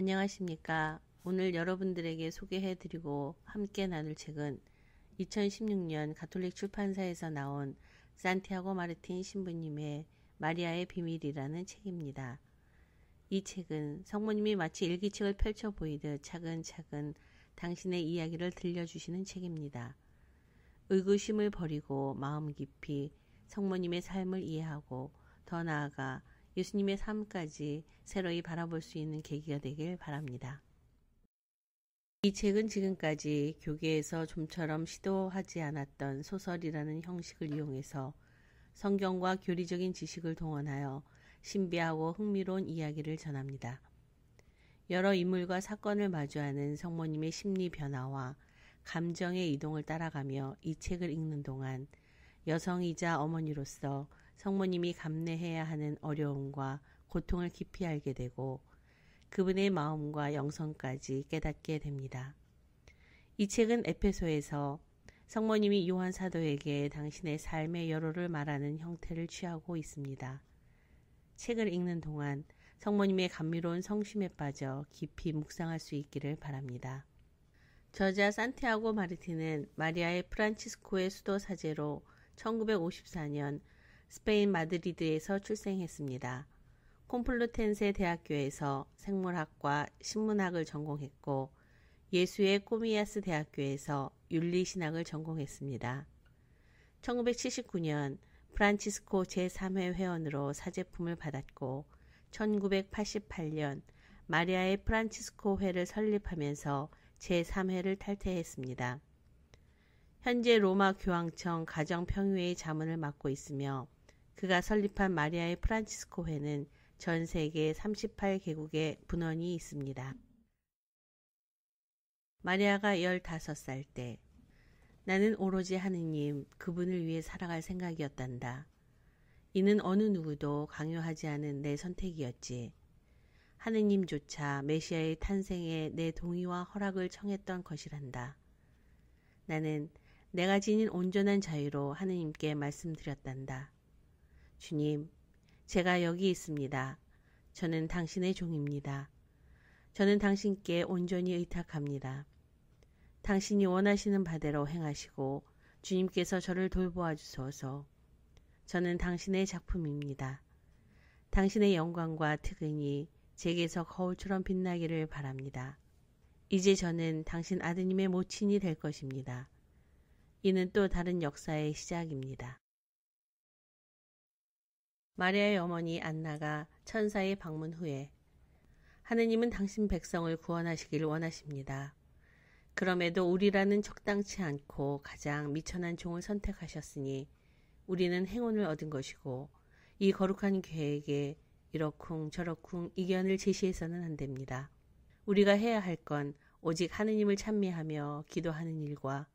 안녕하십니까. 오늘 여러분들에게 소개해드리고 함께 나눌 책은 2016년 가톨릭 출판사에서 나온 산티아고 마르틴 신부님의 마리아의 비밀이라는 책입니다. 이 책은 성모님이 마치 일기책을 펼쳐 보이듯 차근차근 당신의 이야기를 들려주시는 책입니다. 의구심을 버리고 마음 깊이 성모님의 삶을 이해하고 더 나아가 예수님의 삶까지 새로이 바라볼 수 있는 계기가 되길 바랍니다. 이 책은 지금까지 교계에서 좀처럼 시도하지 않았던 소설이라는 형식을 이용해서 성경과 교리적인 지식을 동원하여 신비하고 흥미로운 이야기를 전합니다. 여러 인물과 사건을 마주하는 성모님의 심리 변화와 감정의 이동을 따라가며 이 책을 읽는 동안 여성이자 어머니로서 성모님이 감내해야 하는 어려움과 고통을 깊이 알게 되고 그분의 마음과 영성까지 깨닫게 됩니다. 이 책은 에페소에서 성모님이 요한 사도에게 당신의 삶의 여로를 말하는 형태를 취하고 있습니다. 책을 읽는 동안 성모님의 감미로운 성심에 빠져 깊이 묵상할 수 있기를 바랍니다. 저자 산티아고 마르틴은 마리아의 프란치스코의 수도 사제로 1954년 스페인 마드리드에서 출생했습니다. 콤플루텐세 대학교에서 생물학과 신문학을 전공했고 예수의 꼬미아스 대학교에서 윤리신학을 전공했습니다. 1979년 프란치스코 제3회 회원으로 사제품을 받았고 1988년 마리아의 프란치스코 회를 설립하면서 제3회를 탈퇴했습니다. 현재 로마 교황청 가정평의회의 자문을 맡고 있으며 그가 설립한 마리아의 프란치스코 회는 전 세계 38개국에 분원이 있습니다. 마리아가 15살 때 나는 오로지 하느님 그분을 위해 살아갈 생각이었단다. 이는 어느 누구도 강요하지 않은 내 선택이었지. 하느님조차 메시아의 탄생에 내 동의와 허락을 청했던 것이란다. 나는 내가 지닌 온전한 자유로 하느님께 말씀드렸단다. 주님, 제가 여기 있습니다. 저는 당신의 종입니다. 저는 당신께 온전히 의탁합니다. 당신이 원하시는 바대로 행하시고 주님께서 저를 돌보아 주소서. 저는 당신의 작품입니다. 당신의 영광과 특은이 제게서 거울처럼 빛나기를 바랍니다. 이제 저는 당신 아드님의 모친이 될 것입니다. 이는 또 다른 역사의 시작입니다. 마리아의 어머니 안나가 천사의 방문 후에 하느님은 당신 백성을 구원하시기를 원하십니다. 그럼에도 우리라는 적당치 않고 가장 미천한 종을 선택하셨으니 우리는 행운을 얻은 것이고 이 거룩한 계획에 이러쿵 저러쿵 이견을 제시해서는 안 됩니다. 우리가 해야 할 건 오직 하느님을 찬미하며 기도하는 일과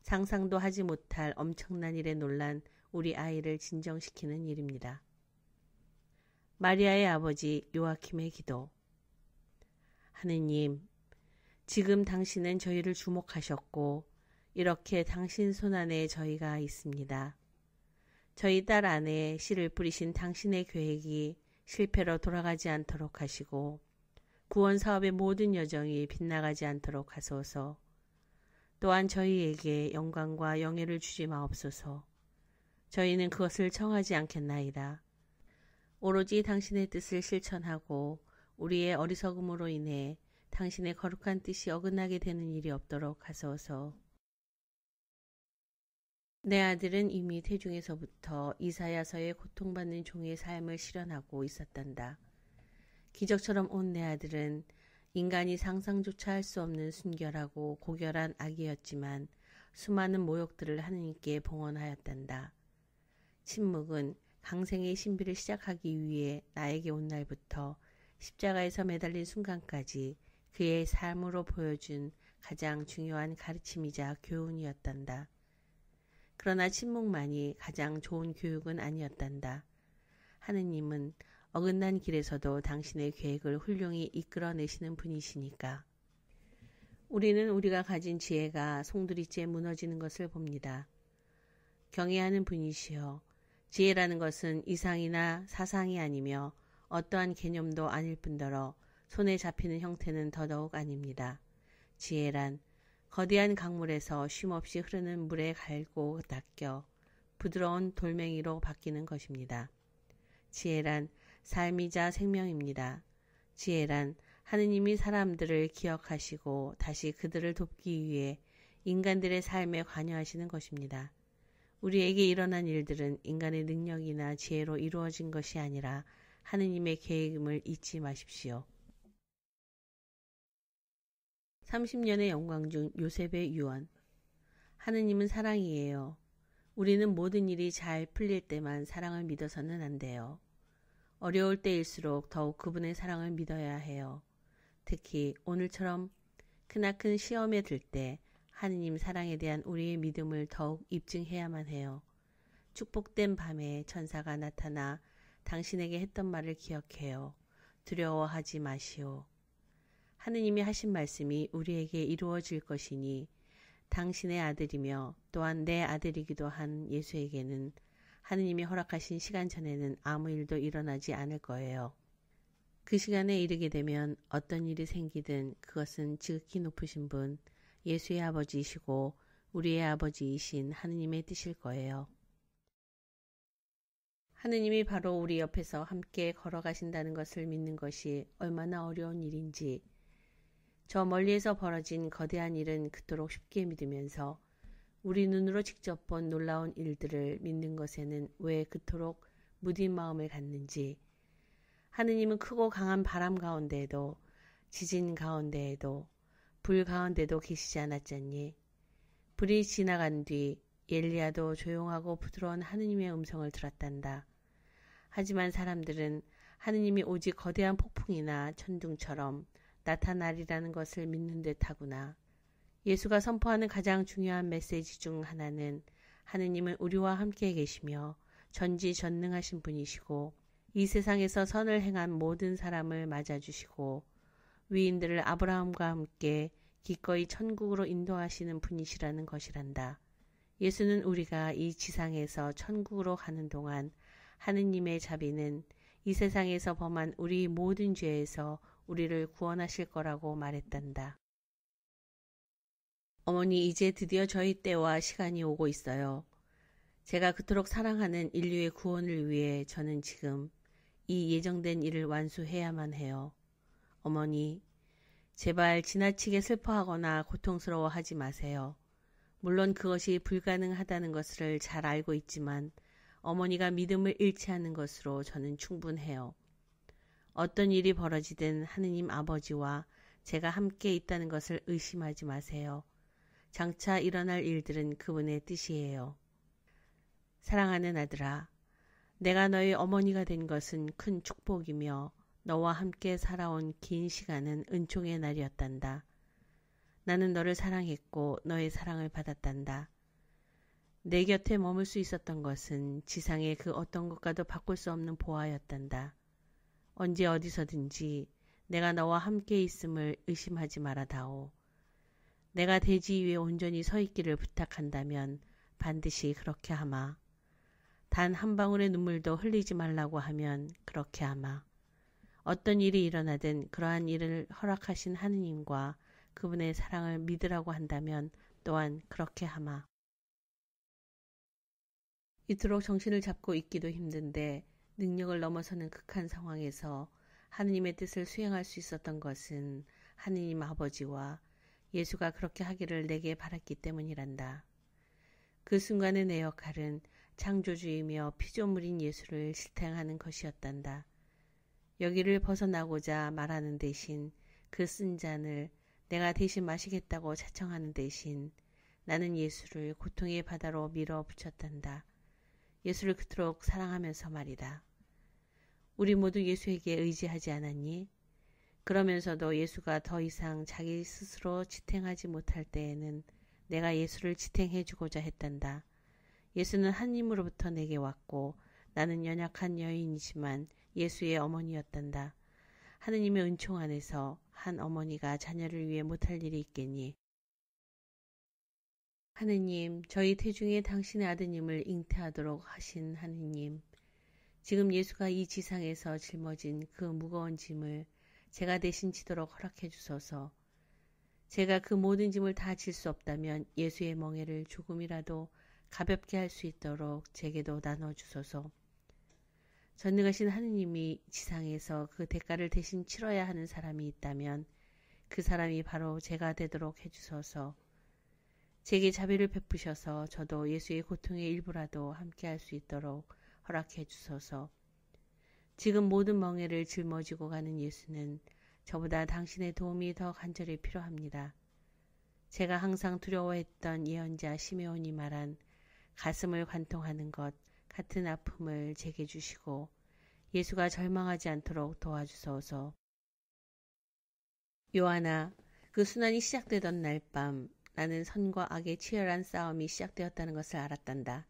상상도 하지 못할 엄청난 일에 놀란 우리 아이를 진정시키는 일입니다. 마리아의 아버지 요아킴의 기도. 하느님, 지금 당신은 저희를 주목하셨고 이렇게 당신 손안에 저희가 있습니다. 저희 딸 안에 씨를 뿌리신 당신의 계획이 실패로 돌아가지 않도록 하시고 구원 사업의 모든 여정이 빗나가지 않도록 하소서. 또한 저희에게 영광과 영예를 주지 마옵소서. 저희는 그것을 청하지 않겠나이다. 오로지 당신의 뜻을 실천하고 우리의 어리석음으로 인해 당신의 거룩한 뜻이 어긋나게 되는 일이 없도록 하소서. 내 아들은 이미 태중에서부터 이사야서의 고통받는 종의 삶을 실현하고 있었단다. 기적처럼 온 내 아들은 인간이 상상조차 할 수 없는 순결하고 고결한 아기였지만 수많은 모욕들을 하느님께 봉헌하였단다. 침묵은 강생의 신비를 시작하기 위해 나에게 온 날부터 십자가에서 매달린 순간까지 그의 삶으로 보여준 가장 중요한 가르침이자 교훈이었단다. 그러나 침묵만이 가장 좋은 교육은 아니었단다. 하느님은 어긋난 길에서도 당신의 계획을 훌륭히 이끌어내시는 분이시니까. 우리는 우리가 가진 지혜가 송두리째 무너지는 것을 봅니다. 경외하는 분이시여, 지혜라는 것은 이상이나 사상이 아니며 어떠한 개념도 아닐 뿐더러 손에 잡히는 형태는 더더욱 아닙니다. 지혜란 거대한 강물에서 쉼없이 흐르는 물에 갈고 닦여 부드러운 돌멩이로 바뀌는 것입니다. 지혜란 삶이자 생명입니다. 지혜란 하느님이 사람들을 기억하시고 다시 그들을 돕기 위해 인간들의 삶에 관여하시는 것입니다. 우리에게 일어난 일들은 인간의 능력이나 지혜로 이루어진 것이 아니라 하느님의 계획임을 잊지 마십시오. 30년의 영광 중 요셉의 유언. 하느님은 사랑이에요. 우리는 모든 일이 잘 풀릴 때만 사랑을 믿어서는 안 돼요. 어려울 때일수록 더욱 그분의 사랑을 믿어야 해요. 특히 오늘처럼 크나큰 시험에 들 때 하느님 사랑에 대한 우리의 믿음을 더욱 입증해야만 해요. 축복된 밤에 천사가 나타나 당신에게 했던 말을 기억해요. 두려워하지 마시오. 하느님이 하신 말씀이 우리에게 이루어질 것이니 당신의 아들이며 또한 내 아들이기도 한 예수에게는 하느님이 허락하신 시간 전에는 아무 일도 일어나지 않을 거예요. 그 시간에 이르게 되면 어떤 일이 생기든 그것은 지극히 높으신 분, 예수의 아버지이시고 우리의 아버지이신 하느님의 뜻일 거예요. 하느님이 바로 우리 옆에서 함께 걸어가신다는 것을 믿는 것이 얼마나 어려운 일인지, 저 멀리에서 벌어진 거대한 일은 그토록 쉽게 믿으면서 우리 눈으로 직접 본 놀라운 일들을 믿는 것에는 왜 그토록 무딘 마음을 갖는지, 하느님은 크고 강한 바람 가운데에도 지진 가운데에도 불 가운데도 계시지 않았잖니. 불이 지나간 뒤 엘리야도 조용하고 부드러운 하느님의 음성을 들었단다. 하지만 사람들은 하느님이 오직 거대한 폭풍이나 천둥처럼 나타나리라는 것을 믿는 듯하구나. 예수가 선포하는 가장 중요한 메시지 중 하나는 하느님은 우리와 함께 계시며 전지전능하신 분이시고 이 세상에서 선을 행한 모든 사람을 맞아주시고 위인들을 아브라함과 함께 기꺼이 천국으로 인도하시는 분이시라는 것이란다. 예수는 우리가 이 지상에서 천국으로 가는 동안 하느님의 자비는 이 세상에서 범한 우리 모든 죄에서 우리를 구원하실 거라고 말했단다. 어머니, 이제 드디어 저희 때와 시간이 오고 있어요. 제가 그토록 사랑하는 인류의 구원을 위해 저는 지금 이 예정된 일을 완수해야만 해요. 어머니, 제발 지나치게 슬퍼하거나 고통스러워하지 마세요. 물론 그것이 불가능하다는 것을 잘 알고 있지만 어머니가 믿음을 잃지 않는 것으로 저는 충분해요. 어떤 일이 벌어지든 하느님 아버지와 제가 함께 있다는 것을 의심하지 마세요. 장차 일어날 일들은 그분의 뜻이에요. 사랑하는 아들아, 내가 너의 어머니가 된 것은 큰 축복이며 너와 함께 살아온 긴 시간은 은총의 날이었단다. 나는 너를 사랑했고 너의 사랑을 받았단다. 내 곁에 머물 수 있었던 것은 지상의 그 어떤 것과도 바꿀 수 없는 보화였단다. 언제 어디서든지 내가 너와 함께 있음을 의심하지 말아다오. 내가 대지 위에 온전히 서 있기를 부탁한다면 반드시 그렇게 하마. 단 한 방울의 눈물도 흘리지 말라고 하면 그렇게 하마. 어떤 일이 일어나든 그러한 일을 허락하신 하느님과 그분의 사랑을 믿으라고 한다면 또한 그렇게 하마. 이토록 정신을 잡고 있기도 힘든데 능력을 넘어서는 극한 상황에서 하느님의 뜻을 수행할 수 있었던 것은 하느님 아버지와 예수가 그렇게 하기를 내게 바랐기 때문이란다. 그 순간의 내 역할은 창조주이며 피조물인 예수를 실행하는 것이었단다. 여기를 벗어나고자 말하는 대신 그 쓴 잔을 내가 대신 마시겠다고 자청하는 대신 나는 예수를 고통의 바다로 밀어붙였단다. 예수를 그토록 사랑하면서 말이다. 우리 모두 예수에게 의지하지 않았니? 그러면서도 예수가 더 이상 자기 스스로 지탱하지 못할 때에는 내가 예수를 지탱해주고자 했단다. 예수는 하나님으로부터 내게 왔고 나는 연약한 여인이지만 예수의 어머니였단다. 하느님의 은총 안에서 한 어머니가 자녀를 위해 못할 일이 있겠니? 하느님, 저희 태중에 당신의 아드님을 잉태하도록 하신 하느님, 지금 예수가 이 지상에서 짊어진 그 무거운 짐을 제가 대신 지도록 허락해 주소서. 제가 그 모든 짐을 다 질 수 없다면 예수의 멍에를 조금이라도 가볍게 할 수 있도록 제게도 나눠주소서. 전능하신 하느님이 지상에서 그 대가를 대신 치러야 하는 사람이 있다면 그 사람이 바로 제가 되도록 해주소서. 제게 자비를 베푸셔서 저도 예수의 고통의 일부라도 함께 할 수 있도록 허락해 주소서. 지금 모든 멍에를 짊어지고 가는 예수는 저보다 당신의 도움이 더 간절히 필요합니다. 제가 항상 두려워했던 예언자 시메온이 말한 가슴을 관통하는 것 같은 아픔을 제게 주시고 예수가 절망하지 않도록 도와주소서. 요한아, 그 순환이 시작되던 날 밤 나는 선과 악의 치열한 싸움이 시작되었다는 것을 알았단다.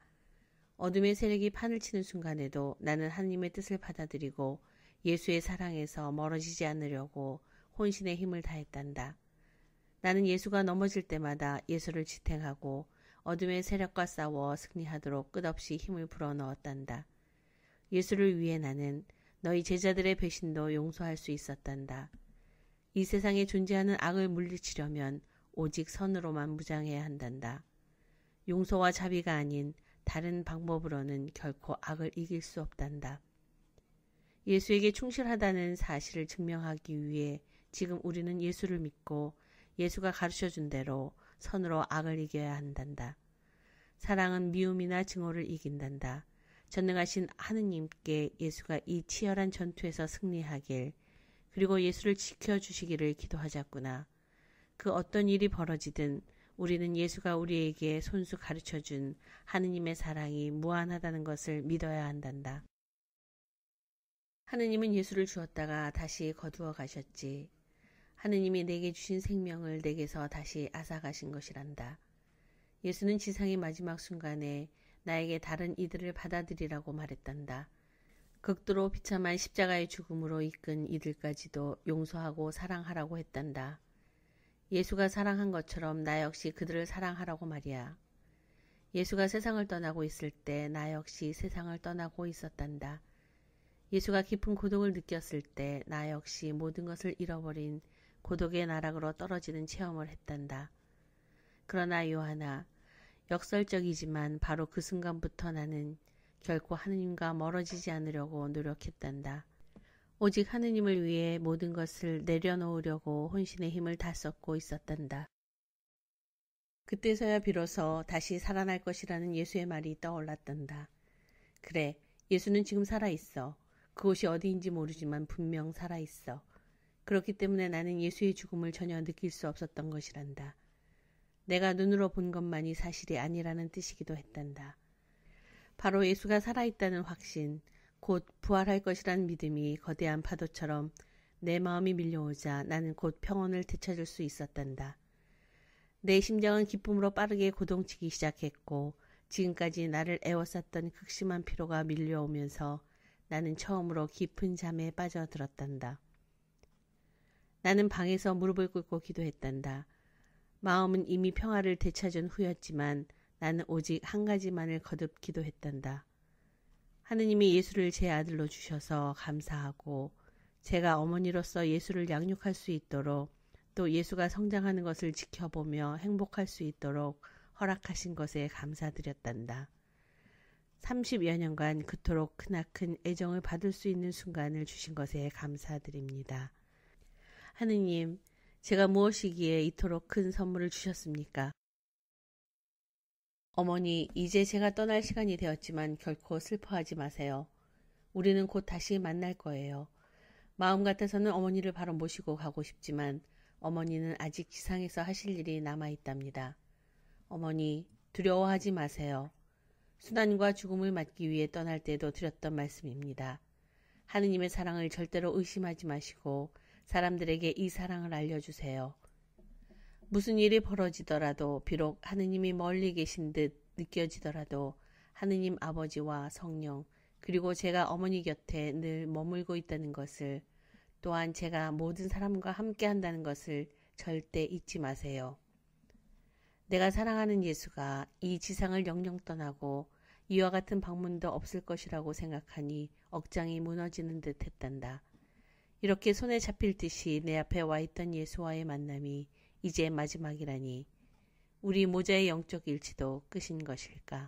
어둠의 세력이 판을 치는 순간에도 나는 하나님의 뜻을 받아들이고 예수의 사랑에서 멀어지지 않으려고 혼신의 힘을 다했단다. 나는 예수가 넘어질 때마다 예수를 지탱하고 어둠의 세력과 싸워 승리하도록 끝없이 힘을 불어넣었단다. 예수를 위해 나는 너희 제자들의 배신도 용서할 수 있었단다. 이 세상에 존재하는 악을 물리치려면 오직 선으로만 무장해야 한단다. 용서와 자비가 아닌 다른 방법으로는 결코 악을 이길 수 없단다. 예수에게 충실하다는 사실을 증명하기 위해 지금 우리는 예수를 믿고 예수가 가르쳐준 대로 선으로 악을 이겨야 한단다. 사랑은 미움이나 증오를 이긴단다. 전능하신 하느님께 예수가 이 치열한 전투에서 승리하길 그리고 예수를 지켜주시기를 기도하자꾸나. 그 어떤 일이 벌어지든 우리는 예수가 우리에게 손수 가르쳐준 하느님의 사랑이 무한하다는 것을 믿어야 한단다. 하느님은 예수를 주었다가 다시 거두어 가셨지. 하느님이 내게 주신 생명을 내게서 다시 앗아가신 것이란다. 예수는 지상의 마지막 순간에 나에게 다른 이들을 받아들이라고 말했단다. 극도로 비참한 십자가의 죽음으로 이끈 이들까지도 용서하고 사랑하라고 했단다. 예수가 사랑한 것처럼 나 역시 그들을 사랑하라고 말이야. 예수가 세상을 떠나고 있을 때 나 역시 세상을 떠나고 있었단다. 예수가 깊은 고독을 느꼈을 때 나 역시 모든 것을 잃어버린 고독의 나락으로 떨어지는 체험을 했단다. 그러나 요한아, 역설적이지만 바로 그 순간부터 나는 결코 하느님과 멀어지지 않으려고 노력했단다. 오직 하느님을 위해 모든 것을 내려놓으려고 혼신의 힘을 다 쏟고 있었단다. 그때서야 비로소 다시 살아날 것이라는 예수의 말이 떠올랐단다. 그래, 예수는 지금 살아있어. 그곳이 어디인지 모르지만 분명 살아있어. 그렇기 때문에 나는 예수의 죽음을 전혀 느낄 수 없었던 것이란다. 내가 눈으로 본 것만이 사실이 아니라는 뜻이기도 했단다. 바로 예수가 살아있다는 확신, 곧 부활할 것이라는 믿음이 거대한 파도처럼 내 마음이 밀려오자 나는 곧 평온을 되찾을 수 있었단다. 내 심장은 기쁨으로 빠르게 고동치기 시작했고 지금까지 나를 애워쌌던 극심한 피로가 밀려오면서 나는 처음으로 깊은 잠에 빠져들었단다. 나는 방에서 무릎을 꿇고 기도했단다. 마음은 이미 평화를 되찾은 후였지만 나는 오직 한 가지만을 거듭 기도했단다. 하느님이 예수를 제 아들로 주셔서 감사하고 제가 어머니로서 예수를 양육할 수 있도록 또 예수가 성장하는 것을 지켜보며 행복할 수 있도록 허락하신 것에 감사드렸단다. 30여 년간 그토록 크나큰 애정을 받을 수 있는 순간을 주신 것에 감사드립니다. 하느님, 제가 무엇이기에 이토록 큰 선물을 주셨습니까? 어머니, 이제 제가 떠날 시간이 되었지만 결코 슬퍼하지 마세요. 우리는 곧 다시 만날 거예요. 마음 같아서는 어머니를 바로 모시고 가고 싶지만 어머니는 아직 지상에서 하실 일이 남아있답니다. 어머니, 두려워하지 마세요. 순환과 죽음을 맞기 위해 떠날 때도 드렸던 말씀입니다. 하느님의 사랑을 절대로 의심하지 마시고 사람들에게 이 사랑을 알려주세요. 무슨 일이 벌어지더라도 비록 하느님이 멀리 계신 듯 느껴지더라도 하느님 아버지와 성령 그리고 제가 어머니 곁에 늘 머물고 있다는 것을 또한 제가 모든 사람과 함께 한다는 것을 절대 잊지 마세요. 내가 사랑하는 예수가 이 지상을 영영 떠나고 이와 같은 방문도 없을 것이라고 생각하니 억장이 무너지는 듯 했단다. 이렇게 손에 잡힐 듯이 내 앞에 와 있던 예수와의 만남이 이제 마지막이라니 우리 모자의 영적 일치도 끝인 것일까?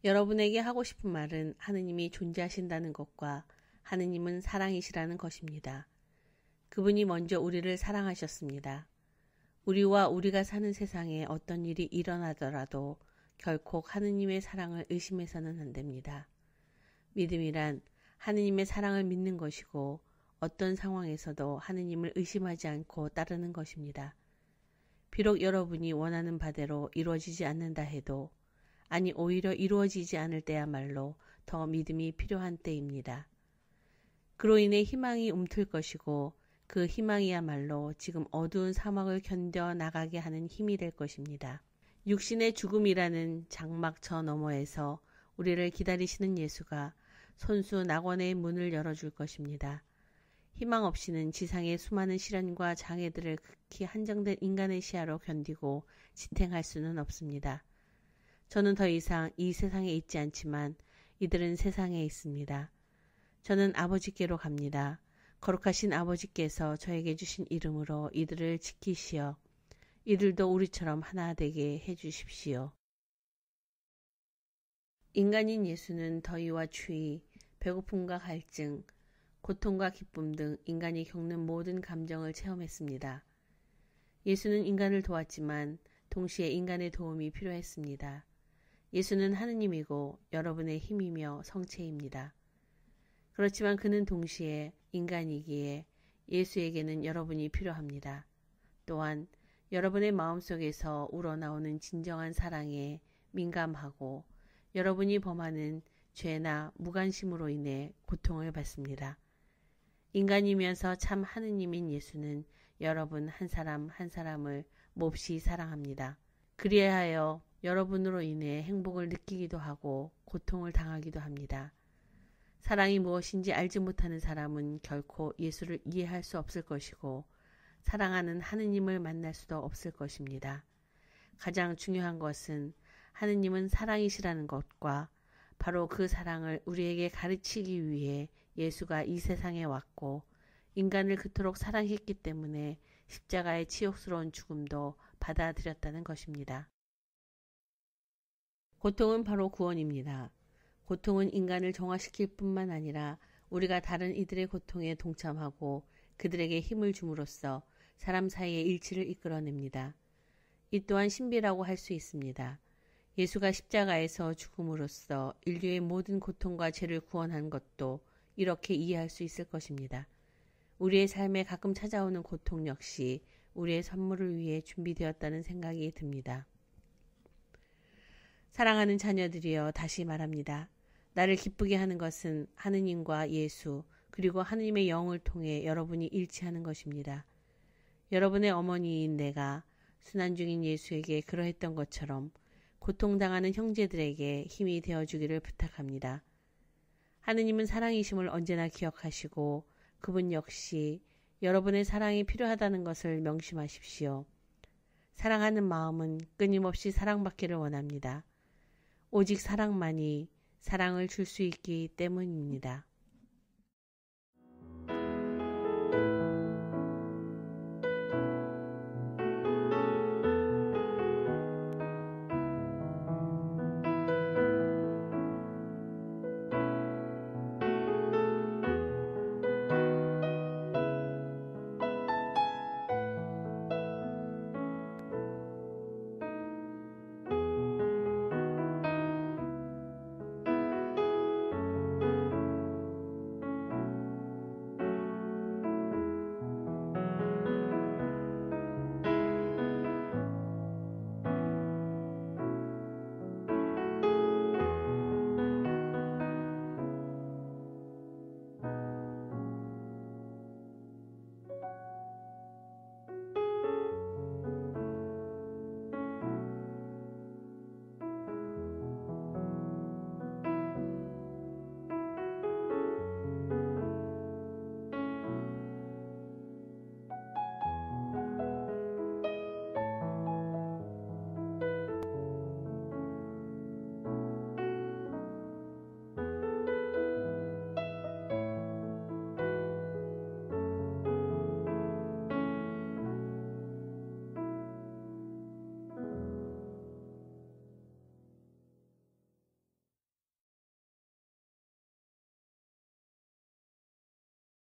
여러분에게 하고 싶은 말은 하느님이 존재하신다는 것과 하느님은 사랑이시라는 것입니다. 그분이 먼저 우리를 사랑하셨습니다. 우리와 우리가 사는 세상에 어떤 일이 일어나더라도 결코 하느님의 사랑을 의심해서는 안 됩니다. 믿음이란 하느님의 사랑을 믿는 것이고 어떤 상황에서도 하느님을 의심하지 않고 따르는 것입니다. 비록 여러분이 원하는 바대로 이루어지지 않는다 해도 아니 오히려 이루어지지 않을 때야말로 더 믿음이 필요한 때입니다. 그로 인해 희망이 움틀 것이고 그 희망이야말로 지금 어두운 사막을 견뎌 나가게 하는 힘이 될 것입니다. 육신의 죽음이라는 장막 저 너머에서 우리를 기다리시는 예수가 손수 낙원의 문을 열어줄 것입니다. 희망 없이는 지상의 수많은 시련과 장애들을 극히 한정된 인간의 시야로 견디고 지탱할 수는 없습니다. 저는 더 이상 이 세상에 있지 않지만 이들은 세상에 있습니다. 저는 아버지께로 갑니다. 거룩하신 아버지께서 저에게 주신 이름으로 이들을 지키시어 이들도 우리처럼 하나 되게 해주십시오. 인간인 예수는 더위와 추위, 배고픔과 갈증, 고통과 기쁨 등 인간이 겪는 모든 감정을 체험했습니다. 예수는 인간을 도왔지만 동시에 인간의 도움이 필요했습니다. 예수는 하느님이고 여러분의 힘이며 성체입니다. 그렇지만 그는 동시에 인간이기에 예수에게는 여러분이 필요합니다. 또한 여러분의 마음속에서 우러나오는 진정한 사랑에 민감하고 여러분이 범하는 죄나 무관심으로 인해 고통을 받습니다. 인간이면서 참 하느님인 예수는 여러분 한 사람 한 사람을 몹시 사랑합니다. 그리하여 여러분으로 인해 행복을 느끼기도 하고 고통을 당하기도 합니다. 사랑이 무엇인지 알지 못하는 사람은 결코 예수를 이해할 수 없을 것이고 사랑하는 하느님을 만날 수도 없을 것입니다. 가장 중요한 것은 하느님은 사랑이시라는 것과 바로 그 사랑을 우리에게 가르치기 위해 예수가 이 세상에 왔고 인간을 그토록 사랑했기 때문에 십자가의 치욕스러운 죽음도 받아들였다는 것입니다. 고통은 바로 구원입니다. 고통은 인간을 정화시킬 뿐만 아니라 우리가 다른 이들의 고통에 동참하고 그들에게 힘을 줌으로써 사람 사이의 일치를 이끌어냅니다. 이 또한 신비라고 할 수 있습니다. 예수가 십자가에서 죽음으로써 인류의 모든 고통과 죄를 구원한 것도 이렇게 이해할 수 있을 것입니다. 우리의 삶에 가끔 찾아오는 고통 역시 우리의 선물을 위해 준비되었다는 생각이 듭니다. 사랑하는 자녀들이여 다시 말합니다. 나를 기쁘게 하는 것은 하느님과 예수 그리고 하느님의 영을 통해 여러분이 일치하는 것입니다. 여러분의 어머니인 내가 순환 중인 예수에게 그러했던 것처럼 고통당하는 형제들에게 힘이 되어주기를 부탁합니다. 하느님은 사랑이심을 언제나 기억하시고 그분 역시 여러분의 사랑이 필요하다는 것을 명심하십시오. 사랑하는 마음은 끊임없이 사랑받기를 원합니다. 오직 사랑만이 사랑을 줄 수 있기 때문입니다.